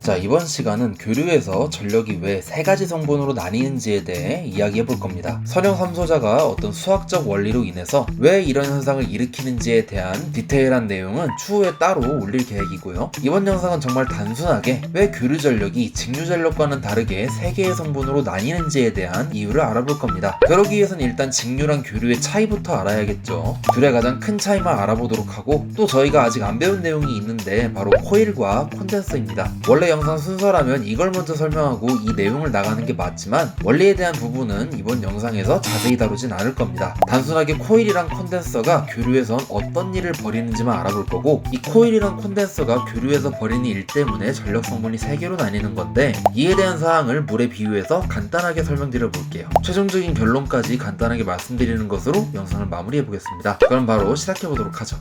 자, 이번 시간은 교류에서 전력이 왜 세 가지 성분으로 나뉘는지에 대해 이야기해 볼 겁니다. 선형 3소자가 어떤 수학적 원리로 인해서 왜 이런 현상을 일으키는지에 대한 디테일한 내용은 추후에 따로 올릴 계획이고요. 이번 영상은 정말 단순하게 왜 교류 전력이 직류 전력과는 다르게 세 개의 성분으로 나뉘는지에 대한 이유를 알아볼 겁니다. 그러기 위해선 일단 직류랑 교류의 차이부터 알아야겠죠. 둘의 가장 큰 차이만 알아보도록 하고, 또 저희가 아직 안 배운 내용이 있는데 바로 코일과 콘덴서입니다. 원래 영상 순서라면 이걸 먼저 설명하고 이 내용을 나가는 게 맞지만 원리에 대한 부분은 이번 영상에서 자세히 다루진 않을 겁니다. 단순하게 코일이랑 콘덴서가 교류에선 어떤 일을 벌이는지만 알아볼 거고, 이 코일이랑 콘덴서가 교류에서 벌이는 일 때문에 전력 성분이 3개로 나뉘는 건데, 이에 대한 사항을 물에 비유해서 간단하게 설명드려 볼게요. 최종적인 결론까지 간단하게 말씀드리는 것으로 영상을 마무리해 보겠습니다. 그럼 바로 시작해 보도록 하죠.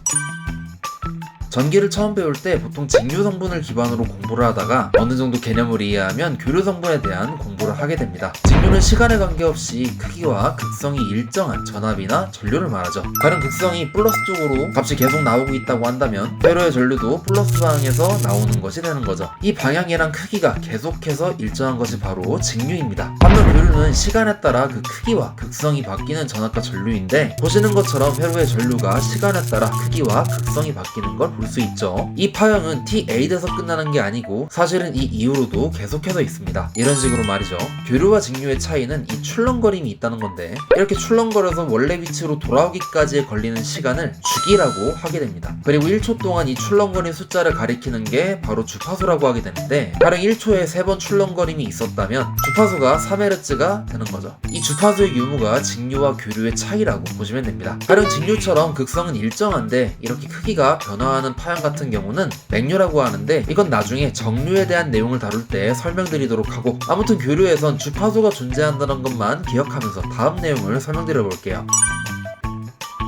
전기를 처음 배울 때 보통 직류 성분을 기반으로 공부를 하다가 어느 정도 개념을 이해하면 교류 성분에 대한 공부를 하게 됩니다. 직류는 시간에 관계없이 크기와 극성이 일정한 전압이나 전류를 말하죠. 다른 극성이 플러스 쪽으로 값이 계속 나오고 있다고 한다면 회로의 전류도 플러스 방향에서 나오는 것이 되는 거죠. 이 방향이랑 크기가 계속해서 일정한 것이 바로 직류입니다. 반면 교류는 시간에 따라 그 크기와 극성이 바뀌는 전압과 전류인데, 보시는 것처럼 회로의 전류가 시간에 따라 크기와 극성이 바뀌는 걸 볼 수 있죠. 이 파형은 T8에서 끝나는 게 아니고 사실은 이 이후로도 계속해서 있습니다. 이런 식으로 말이죠. 교류와 직류의 차이는 이 출렁거림이 있다는 건데, 이렇게 출렁거려서 원래 위치로 돌아오기까지에 걸리는 시간을 주기라고 하게 됩니다. 그리고 1초 동안 이 출렁거린 숫자를 가리키는 게 바로 주파수라고 하게 되는데, 가령 1초에 3번 출렁거림이 있었다면 주파수가 3Hz가 되는 거죠. 이 주파수의 유무가 직류와 교류의 차이라고 보시면 됩니다. 가령 직류처럼 극성은 일정한데 이렇게 크기가 변화하는 파형 같은 경우는 맥류라고 하는데, 이건 나중에 정류에 대한 내용을 다룰 때 설명드리도록 하고, 아무튼 교류에선 주파수가 존재한다는 것만 기억하면서 다음 내용을 설명드려 볼게요.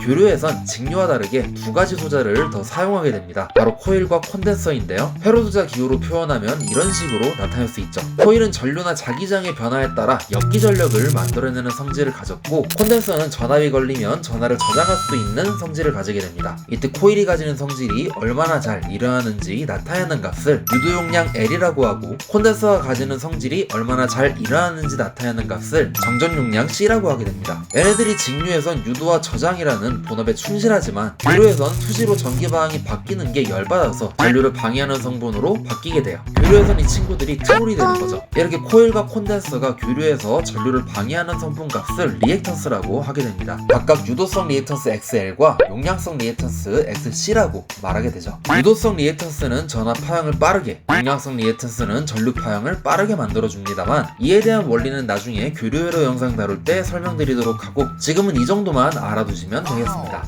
교류에선 직류와 다르게 두 가지 소자를 더 사용하게 됩니다. 바로 코일과 콘덴서인데요. 회로소자 기호로 표현하면 이런 식으로 나타낼 수 있죠. 코일은 전류나 자기장의 변화에 따라 역기 전력을 만들어내는 성질을 가졌고, 콘덴서는 전압이 걸리면 전하를 저장할 수 있는 성질을 가지게 됩니다. 이때 코일이 가지는 성질이 얼마나 잘 일어나는지 나타내는 값을 유도용량 L이라고 하고, 콘덴서가 가지는 성질이 얼마나 잘 일어나는지 나타내는 값을 정전용량 C라고 하게 됩니다. 얘네들이 직류에선 유도와 저장이라는 본업에 충실하지만 교류에선 수시로 전기 방향이 바뀌는 게 열받아서 전류를 방해하는 성분으로 바뀌게 돼요. 교류에선 이 친구들이 트롤이 되는 거죠. 이렇게 코일과 콘덴서가 교류에서 전류를 방해하는 성분 값을 리액턴스라고 하게 됩니다. 각각 유도성 리액턴스 XL과 용량성 리액턴스 XC라고 말하게 되죠. 유도성 리액턴스는 전압 파형을 빠르게, 용량성 리액턴스는 전류 파형을 빠르게 만들어줍니다만, 이에 대한 원리는 나중에 교류회로 영상 다룰 때 설명드리도록 하고, 지금은 이 정도만 알아두시면 되겠습니다.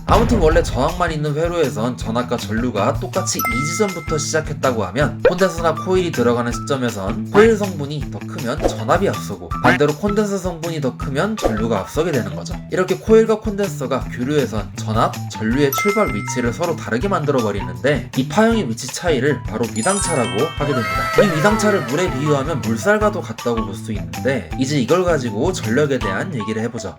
아무튼 원래 저항만 있는 회로에선 전압과 전류가 똑같이 이 지점부터 시작했다고 하면, 콘덴서나 코일이 들어가는 시점에선 코일 성분이 더 크면 전압이 앞서고, 반대로 콘덴서 성분이 더 크면 전류가 앞서게 되는 거죠. 이렇게 코일과 콘덴서가 교류에선 전압, 전류의 출발 위치를 서로 다르게 만들어 버리는데, 이 파형의 위치 차이를 바로 위당차라고 하게 됩니다. 이 위당차를 물에 비유하면 물살과도 같다고 볼 수 있는데, 이제 이걸 가지고 전력에 대한 얘기를 해보죠.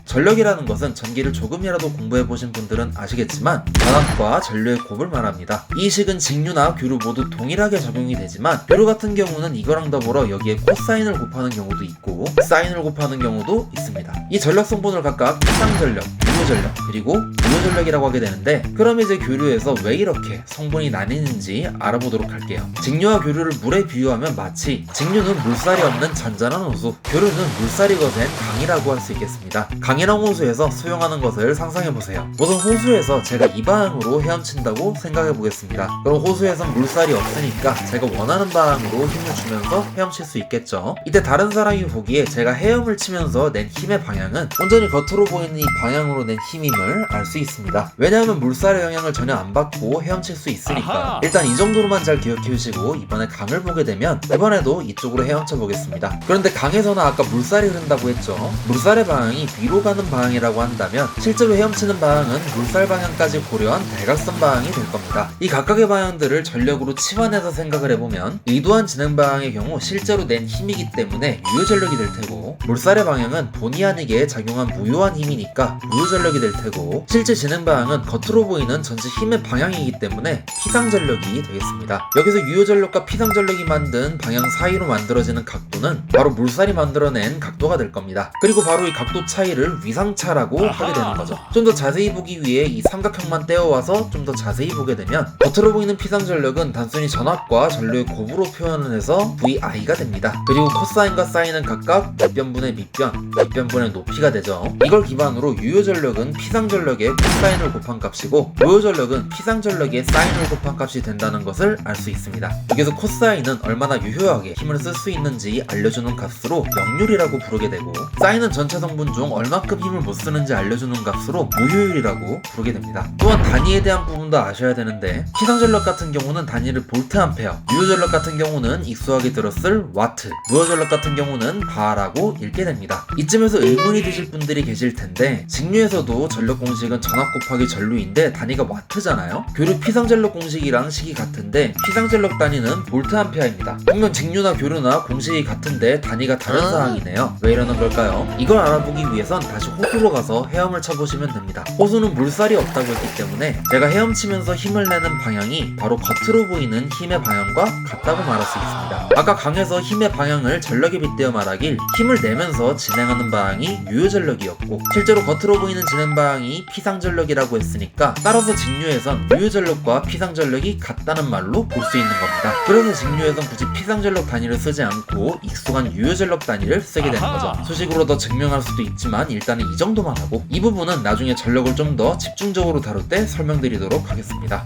전력이라는 것은 전기를 조금이라도 공부해보신 분들은 아시겠지만 전압과 전류의 곱을 말합니다. 이 식은 직류나 교류 모두 동일하게 적용이 되지만, 교류 같은 경우는 이거랑 더불어 여기에 코사인을 곱하는 경우도 있고 사인을 곱하는 경우도 있습니다. 이 전력 성분을 각각 해상전력, 유무전력, 그리고 무효전력이라고 하게 되는데, 그럼 이제 교류에서 왜 이렇게 성분이 나뉘는지 알아보도록 할게요. 직류와 교류를 물에 비유하면 마치 직류는 물살이 없는 잔잔한 호수, 교류는 물살이 거센 강이라고 할 수 있겠습니다. 강이랑 호수에서 수영하는 것을 상상해보세요. 우선 호수에서 제가 이 방향으로 헤엄친다고 생각해보겠습니다. 그럼 호수에선 물살이 없으니까 제가 원하는 방향으로 힘을 주면서 헤엄칠 수 있겠죠. 이때 다른 사람이 보기에 제가 헤엄을 치면서 낸 힘의 방향은 온전히 겉으로 보이는 이 방향으로 낸 힘임을 알 수 있습니다. 왜냐하면 물살의 영향을 전혀 안 받고 헤엄칠 수 있으니까. 일단 이 정도로만 잘 기억해주시고, 이번에 강을 보게 되면 이번에도 이쪽으로 헤엄쳐 보겠습니다. 그런데 강에서는 아까 물살이 흐른다고 했죠. 물살의 방향이 위로 가는 방향이라고 한다면, 실제로 헤엄치는 방향은 물살 방향까지 고려한 대각선 방향이 될 겁니다. 이 각각의 방향들을 전력으로 치환해서 생각을 해보면, 의도한 진행 방향의 경우 실제로 낸 힘이기 때문에 유효전력이 될 테고, 물살의 방향은 본의 아니게 작용한 무효한 힘이니까 무효전력이 피상전력이 될 테고, 실제 진행 방향은 겉으로 보이는 전체 힘의 방향이기 때문에 피상전력이 되겠습니다. 여기서 유효전력과 피상전력이 만든 방향 사이로 만들어지는 각도는 바로 물살이 만들어낸 각도가 될 겁니다. 그리고 바로 이 각도 차이를 위상차라고 하게 되는 거죠. 좀 더 자세히 보기 위해 이 삼각형만 떼어와서 좀 더 자세히 보게 되면, 겉으로 보이는 피상전력은 단순히 전압과 전류의 곱으로 표현을 해서 VI가 됩니다. 그리고 코사인과 사인은 각각 밑변분의 밑변, 밑변분의 높이가 되죠. 이걸 기반으로 유효전력은 피상전력의 코사인을 곱한 값이고, 무효전력은 피상전력의 사인을 곱한 값이 된다는 것을 알 수 있습니다. 여기서 코사인은 얼마나 유효하게 힘을 쓸 수 있는지 알려주는 값으로 역률이라고 부르게 되고, 사인은 전체 성분 중 얼마큼 힘을 못 쓰는지 알려주는 값으로 무효율이라고 부르게 됩니다. 또한 단위에 대한 부분도 아셔야 되는데, 피상전력 같은 경우는 단위를 볼트 암페어, 유효전력 같은 경우는 익숙하게 들었을 와트, 무효전력 같은 경우는 바라고 읽게 됩니다. 이쯤에서 의문이 드실 분들이 계실 텐데, 직류에서도 전력 공식은 전압 곱하기 전류인데 단위가 와트잖아요. 교류 피상전력 공식이랑 식이 같은데 피상전력 단위는 볼트 암페어입니다. 분명 직류나 교류나 공식이 같은데 단위가 다른 사항이네요. 왜 이러는 걸까요? 이걸 알아보기 위해선 다시 호수로 가서 헤엄을 쳐보시면 됩니다. 호수는 물살이 없다고 했기 때문에 제가 헤엄치면서 힘을 내는 방향이 바로 겉으로 보이는 힘의 방향과 같다고 말할 수 있습니다. 아까 강에서 힘의 방향을 전력에 빗대어 말하길 힘을 내면서 진행하는 방향이 유효전력이었고, 실제로 겉으로 보이는 진행 방향이 피상전력이라고 했으니까 따라서 직류에선 유효전력과 피상전력이 같다는 말로 볼 수 있는 겁니다. 그래서 직류에선 굳이 피상전력 단위를 쓰지 않고 익숙한 유효전력 단위를 쓰게 되는 거죠. 수식으로 더 증명할 수도 있지만 일단은 이 정도만 하고, 이 부분은 나중에 전력을 좀 더 집중적으로 다룰 때 설명드리도록 하겠습니다.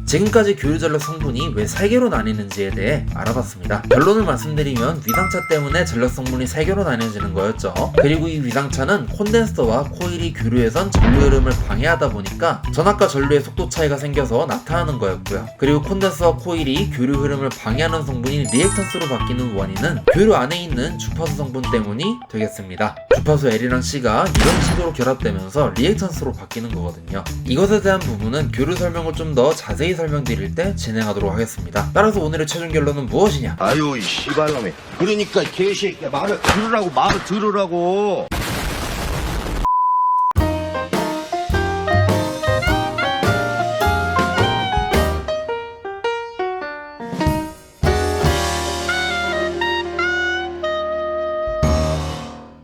지금까지 교류전력 성분이 왜 3개로 나뉘는지에 대해 알아봤습니다. 결론을 말씀드리면 위상차 때문에 전력 성분이 3개로 나뉘어지는 거였죠. 그리고 이 위상차는 콘덴서와 코일이 교류에선 전류 흐름을 방해하다 보니까 전압과 전류의 속도 차이가 생겨서 나타나는 거였고요. 그리고 콘덴서와 코일이 교류 흐름을 방해하는 성분인 리액턴스로 바뀌는 원인은 교류 안에 있는 주파수 성분 때문이 되겠습니다. 주파수 L이랑 C가 이런 식으로 결합되면서 리액턴스로 바뀌는 거거든요. 이것에 대한 부분은 교류 설명을 좀 더 자세히 설명드릴 때 진행하도록 하겠습니다. 따라서 오늘의 최종 결론은 무엇이냐? 아유 이 씨발놈이. 그러니까 개새끼야 말을 들으라고.